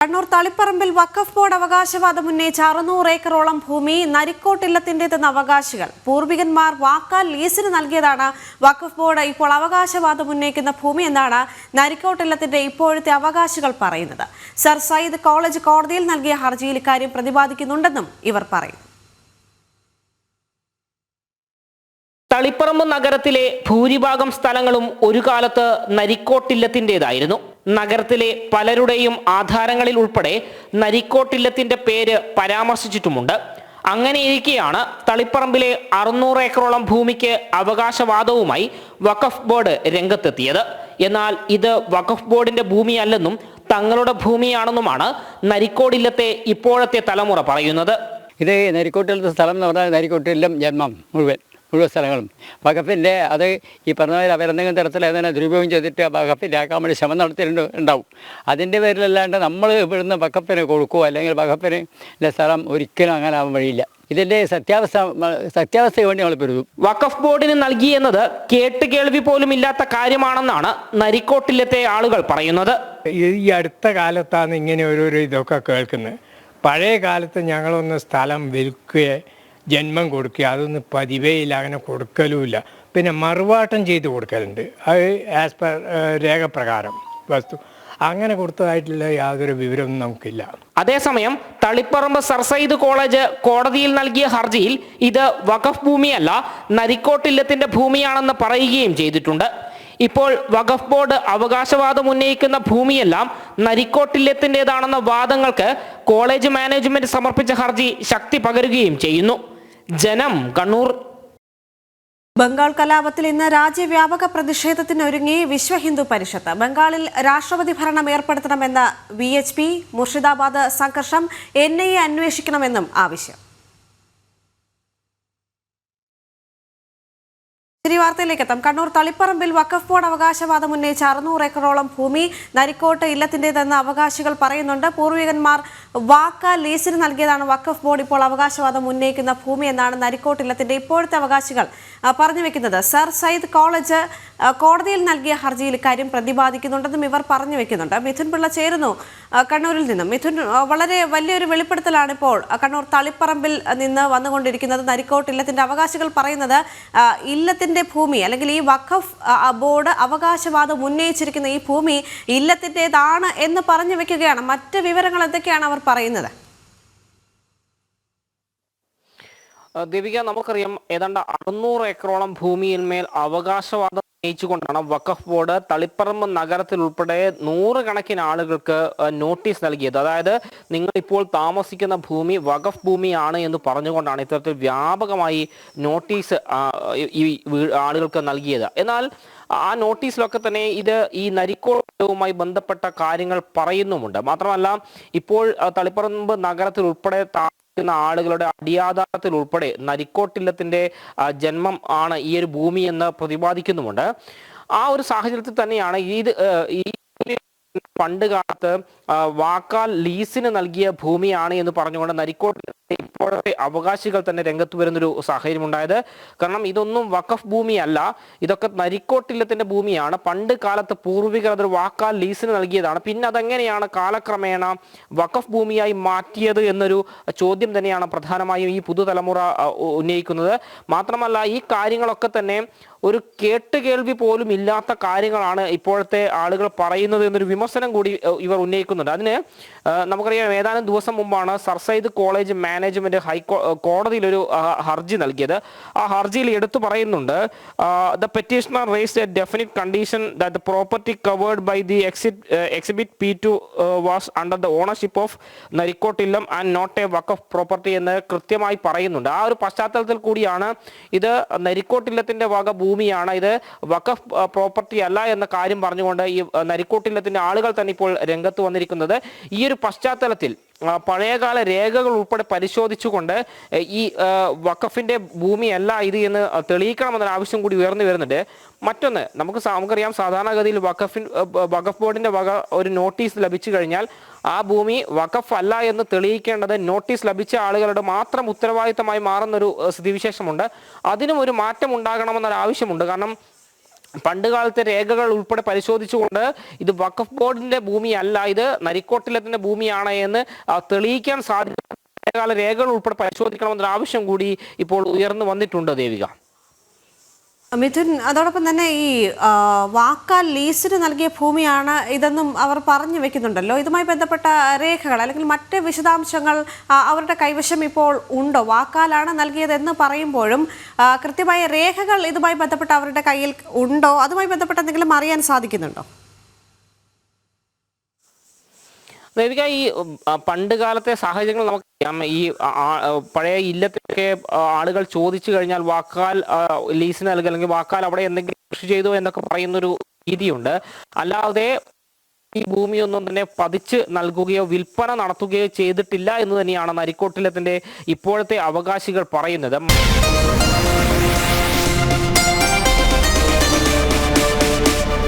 കണ്ണൂർ തളിപ്പറമ്പിൽ വഖഫ് board അവകാശവാദം ഉന്നയിച്ച 600 ഏക്കറോളം ഭൂമി നരിക്കോട്ടില്ലത്തിന്റേതെന്ന അവകാശികൾ പൂർവികന്മാർ വാക്കാൽ ലീസിന് നൽകിയതാണ് വഖഫ് ബോർഡ് ഇപ്പോൾ അവകാശവാദം ഉന്നയിക്കുന്ന ഭൂമി എന്നാണ് നരിക്കോട്ടില്ലത്തിന്റെ ഇപ്പോഴത്തെ അവകാശികൾ പറയുന്നത്. സർ സയ്യിദ് കോളേജ് കോടതിയിൽ നൽകിയ ഹർജിയിൽ ഇക്കാര്യം പ്രതിപാദിക്കുന്നുണ്ടെന്നും ഇവർ പറയുന്നു. തളിപ്പറമ്പ് നഗരത്തിലെ ഭൂരിഭാഗം സ്ഥലങ്ങളും ഒരു കാലത്ത് നരിക്കോട്ടില്ലത്തിൻ്റെതായിരുന്നു. നഗരത്തിലെ പലരുടെയും ആധാരങ്ങളിൽ ഉൾപ്പെടെ നരിക്കോട്ടില്ലത്തിന്റെ പേര് പരാമർശിച്ചിട്ടുമുണ്ട്. അങ്ങനെയിരിക്കെയാണ് തളിപ്പറമ്പിലെ 600 ഏക്കറോളം ഭൂമിക്ക് അവകാശവാദവുമായി വഖഫ് ബോർഡ് രംഗത്തെത്തിയത്. എന്നാൽ ഇത് വഖഫ് ബോർഡിന്റെ ഭൂമിയല്ലെന്നും തങ്ങളുടെ ഭൂമിയാണെന്നുമാണ് നരിക്കോടില്ലത്തെ ഇപ്പോഴത്തെ തലമുറ പറയുന്നത്. ഇത് നരിക്കോട്ടില്ലത്തെ സ്ഥലം എന്ന് പറഞ്ഞാൽ നരിക്കോട്ടില്ലം ജന്മം മുഴുവൻ സ്ഥലങ്ങളും വഖഫിൻ്റെ അത് ഈ പറഞ്ഞ അവരെന്തെങ്കിലും തരത്തിൽ അതിനെ ദുരുപയോഗം ചെയ്തിട്ട് വഖഫിലാക്കാൻ വേണ്ടി ശ്രമം നടത്തിയിട്ടുണ്ടാവും. അതിൻ്റെ പേരിലല്ലാണ്ട് നമ്മൾ ഇവിടുന്ന് വഖഫിന് കൊടുക്കുകയോ അല്ലെങ്കിൽ വഖഫിൻ്റെ സ്ഥലം ഒരിക്കലും അങ്ങനെ ആവാൻ വഴിയില്ല. ഇതിൻ്റെ സത്യാവസ്ഥയ്ക്ക് വേണ്ടി നമ്മൾ പെരുതും. വഖഫ് ബോർഡിന് നൽകിയെന്നത് കേട്ടുകേൾവി പോലും ഇല്ലാത്ത കാര്യമാണെന്നാണ് നരിക്കോട്ടില്ലത്തെ ആളുകൾ പറയുന്നത്. ഈ അടുത്ത കാലത്താണ് ഇങ്ങനെ ഓരോരോ ഇതൊക്കെ കേൾക്കുന്നത്. പഴയ കാലത്ത് ഞങ്ങളൊന്ന് സ്ഥലം വിൽക്കുകയോ ജന്മം കൊടുക്കുക അതൊന്നും പതിവേയില്ല, അങ്ങനെ കൊടുക്കലുമില്ല. പിന്നെ മറുവാട്ടം ചെയ്ത് കൊടുക്കലുണ്ട്, അത് ആസ് പെർ രേഖപ്രകാരം വസ്തു അങ്ങനെ കൊടുത്തതായിട്ടുള്ള യാതൊരു വിവരമൊന്നും നമുക്കില്ല. അതേസമയം തളിപ്പറമ്പ് സർ സയ്യിദ് കോളേജ് കോടതിയിൽ നൽകിയ ഹർജിയിൽ ഇത് വഖഫ് ഭൂമിയല്ല നരിക്കോട്ടില്ലത്തിന്റെ ഭൂമിയാണെന്ന് പറയുകയും ചെയ്തിട്ടുണ്ട്. ഇപ്പോൾ വഖഫ് ബോർഡ് അവകാശവാദം ഉന്നയിക്കുന്ന ഭൂമിയെല്ലാം നരിക്കോട്ടില്ലത്തിൻ്റെതാണെന്ന വാദങ്ങൾക്ക് കോളേജ് മാനേജ്മെന്റ് സമർപ്പിച്ച ഹർജി ശക്തി പകരുകയും ചെയ്യുന്നു. ജനം, കണ്ണൂർ. ബംഗാൾ കലാപത്തിൽ ഇന്ന് രാജ്യവ്യാപക പ്രതിഷേധത്തിനൊരുങ്ങി വിശ്വ ഹിന്ദു പരിഷത്ത്. ബംഗാളിൽ രാഷ്ട്രപതി ഭരണം ഏർപ്പെടുത്തണമെന്ന VHP, മുർഷിദാബാദ് സംഘർഷം NIA അന്വേഷിക്കണമെന്നും ആവശ്യം. വാർത്തയിലേക്ക് എത്താം. കണ്ണൂർ തളിപ്പറമ്പിൽ വഖഫ് ബോർഡ് അവകാശവാദം ഉന്നയിച്ച 600 ഏക്കറോളം ഭൂമി നരിക്കോട്ട് ഇല്ലത്തിൻ്റെതെന്ന് അവകാശികൾ പറയുന്നുണ്ട്. പൂർവികന്മാർ വാക്കാൽ ലീസിന് നൽകിയതാണ് വഖഫ് ബോർഡ് ഇപ്പോൾ അവകാശവാദം ഉന്നയിക്കുന്ന ഭൂമി എന്നാണ് നരിക്കോട്ട് ഇല്ലത്തിന്റെ ഇപ്പോഴത്തെ അവകാശികൾ പറഞ്ഞു വെക്കുന്നത്. സർ സയ്യിദ് കോളേജ് കോടതിയിൽ നൽകിയ ഹർജിയിൽ ഇക്കാര്യം പ്രതിപാദിക്കുന്നുണ്ടെന്നും ഇവർ പറഞ്ഞു വെക്കുന്നുണ്ട്. മിഥുൻ പിള്ള ചേരുന്നു കണ്ണൂരിൽ നിന്നും. മിഥുൻ, വളരെ വലിയൊരു വെളിപ്പെടുത്തലാണ് ഇപ്പോൾ കണ്ണൂർ തളിപ്പറമ്പിൽ നിന്ന് വന്നുകൊണ്ടിരിക്കുന്നത്. നരിക്കോട്ട് ഇല്ലത്തിന്റെ അവകാശികൾ പറയുന്നത് ഇല്ലത്തിന്റെ ഭൂമി അല്ലെങ്കിൽ ഈ വഖഫ് ബോർഡ് അവകാശവാദം ഉന്നയിച്ചിരിക്കുന്ന ഈ ഭൂമി ഇല്ലത്തിൻ്റെതാണ് എന്ന് പറഞ്ഞു വെക്കുകയാണ്. മറ്റ് വിവരങ്ങൾ എന്തൊക്കെയാണ് അവർ പറയുന്നത്? ദേവിക, നമുക്കറിയാം ഏതാണ്ട് 600 ഏക്കറോളം ഭൂമിയിന്മേൽ അവകാശവാദം ഉന്നയിച്ചുകൊണ്ടാണ് വഖഫ് ബോർഡ് തളിപ്പറമ്പ് നഗരത്തിൽ ഉൾപ്പെടെ 100 കണക്കിന് ആളുകൾക്ക് നോട്ടീസ് നൽകിയത്. അതായത് നിങ്ങൾ ഇപ്പോൾ താമസിക്കുന്ന ഭൂമി വഖഫ് ഭൂമിയാണ് എന്ന് പറഞ്ഞുകൊണ്ടാണ് ഇത്തരത്തിൽ വ്യാപകമായി നോട്ടീസ് ഈ ആളുകൾക്ക് നൽകിയത്. എന്നാൽ ആ നോട്ടീസിലൊക്കെ തന്നെ ഇത് ഈ നരിക്കോട്ടുമായി ബന്ധപ്പെട്ട കാര്യങ്ങൾ പറയുന്നുമുണ്ട്. മാത്രമല്ല ഇപ്പോൾ തളിപ്പറമ്പ് നഗരത്തിൽ ഉൾപ്പെടെ ആളുകളുടെ അടിയാധാരത്തിൽ ഉൾപ്പെടെ നരിക്കോട്ടില്ലത്തിന്റെ ജന്മം ആണ് ഈ ഒരു ഭൂമി എന്ന് പ്രതിപാദിക്കുന്നുമുണ്ട്. ആ ഒരു സാഹചര്യത്തിൽ തന്നെയാണ് ഈ പണ്ട് കാലത്ത് വാക്കാൽ ലീസിന് നൽകിയ ഭൂമിയാണ് എന്ന് പറഞ്ഞുകൊണ്ട് നരിക്കോട്ടില്ലത്തെ ഇപ്പോഴത്തെ അവകാശികൾ തന്നെ രംഗത്ത് വരുന്നൊരു സാഹചര്യം ഉണ്ടായത്. കാരണം ഇതൊന്നും വഖഫ് ഭൂമിയല്ല, ഇതൊക്കെ നരിക്കോട്ടില്ലത്തിന്റെ ഭൂമിയാണ്. പണ്ട് കാലത്ത് പൂർവികർ അതൊരു വാക്കാൽ ലീസിന് നൽകിയതാണ്. പിന്നെ അതെങ്ങനെയാണ് കാലക്രമേണ വഖഫ് ഭൂമിയായി മാറ്റിയത് എന്നൊരു ചോദ്യം തന്നെയാണ് പ്രധാനമായും ഈ പുതുതലമുറ ഉന്നയിക്കുന്നത്. മാത്രമല്ല ഈ കാര്യങ്ങളൊക്കെ തന്നെ ഒരു കേട്ടുകേൾവി പോലും ഇല്ലാത്ത കാര്യങ്ങളാണ് ഇപ്പോഴത്തെ ആളുകൾ പറയുന്നത് എന്നൊരു വിമർശനം കൂടി ഇവർ ഉന്നയിക്കുന്നുണ്ട്. അതിന് നമുക്കറിയാം ഏതാനും ദിവസം മുമ്പാണ് സർ സയ്യിദ് കോളേജ് മാനേജ്മെന്റ് കോടതിയിലൊരു ഹർജി നൽകിയത്. ആ ഹർജിയിൽ എടുത്തു പറയുന്നുണ്ട്, the petitioner raised a definite condition that the property covered by the exhibit P2 was under the ownership of Narikkottillam and not a Waqf property എന്ന് കൃത്യമായി പറയുന്നുണ്ട്. ആ ഒരു പശ്ചാത്തലത്തിൽ കൂടിയാണ് ഇത് നരിക്കോട്ടില്ലത്തിന്റെ വക ഭൂമിയാണ്, ഇത് വഖഫ് പ്രോപ്പർട്ടി അല്ല എന്ന കാര്യം പറഞ്ഞുകൊണ്ട് ഈ നരിക്കോട്ടില്ലത്തിന്റെ ആളുകൾ തന്നെ ഇപ്പോൾ രംഗത്ത് വന്നിരിക്കുന്നത്. ഈ ഒരു പശ്ചാത്തലത്തിൽ പഴയകാല രേഖകൾ ഉൾപ്പെടെ പരിശോധിച്ചുകൊണ്ട് ഈ വഖഫിന്റെ ഭൂമിയല്ല ഇത് എന്ന് തെളിയിക്കണമെന്നൊരു ആവശ്യം കൂടി ഉയർന്നു വരുന്നുണ്ട്. മറ്റൊന്ന്, നമുക്കറിയാം സാധാരണഗതിയിൽ വഖഫ് ബോർഡിന്റെ വക ഒരു നോട്ടീസ് ലഭിച്ചു കഴിഞ്ഞാൽ ആ ഭൂമി വഖഫ് അല്ല എന്ന് തെളിയിക്കേണ്ടത് നോട്ടീസ് ലഭിച്ച ആളുകളുടെ മാത്രം ഉത്തരവാദിത്തമായി മാറുന്നൊരു സ്ഥിതിവിശേഷമുണ്ട്. അതിനും ഒരു മാറ്റം ഉണ്ടാകണമെന്നൊരു ആവശ്യമുണ്ട്. കാരണം പണ്ട് കാലത്തെ രേഖകൾ ഉൾപ്പെടെ പരിശോധിച്ചുകൊണ്ട് ഇത് വഖഫ് ബോർഡിന്റെ ഭൂമിയല്ല, ഇത് നരിക്കോട്ടിലത്തിന്റെ ഭൂമിയാണ് എന്ന് തെളിയിക്കാൻ സാധിക്കും. പഴയകാല രേഖകൾ ഉൾപ്പെടെ പരിശോധിക്കണമെന്നൊരു ആവശ്യം കൂടി ഇപ്പോൾ ഉയർന്നു വന്നിട്ടുണ്ട് ദേവിക. മിഥുൻ, അതോടൊപ്പം തന്നെ ഈ വാക്കാൽ ലീസിന് നൽകിയ ഭൂമിയാണ് ഇതെന്നും അവർ പറഞ്ഞു വെക്കുന്നുണ്ടല്ലോ. ഇതുമായി ബന്ധപ്പെട്ട രേഖകൾ അല്ലെങ്കിൽ മറ്റ് വിശദാംശങ്ങൾ അവരുടെ കൈവശം ഇപ്പോൾ ഉണ്ടോ? വാക്കാലാണ് നൽകിയതെന്ന് പറയുമ്പോഴും കൃത്യമായ രേഖകൾ ഇതുമായി ബന്ധപ്പെട്ട് അവരുടെ കയ്യിൽ ഉണ്ടോ? അതുമായി ബന്ധപ്പെട്ട് എന്തെങ്കിലും അറിയാൻ സാധിക്കുന്നുണ്ടോ? ദേവിക, ഈ പണ്ട് കാലത്തെ സാഹചര്യങ്ങൾ നമുക്കറിയാം. ഈ പഴയ ഇല്ലത്തൊക്കെ ആളുകൾ ചോദിച്ചു കഴിഞ്ഞാൽ വാക്കാൽ ലീസിന് നൽകുക, അല്ലെങ്കിൽ വാക്കാൽ അവിടെ എന്തെങ്കിലും കൃഷി ചെയ്തോ എന്നൊക്കെ പറയുന്നൊരു രീതിയുണ്ട്. അല്ലാതെ ഈ ഭൂമിയൊന്നും തന്നെ പതിച്ച് നൽകുകയോ വിൽപ്പന നടത്തുകയോ ചെയ്തിട്ടില്ല എന്ന് തന്നെയാണ് നരിക്കോട്ടിലത്തിന്റെ ഇപ്പോഴത്തെ അവകാശികൾ പറയുന്നത്.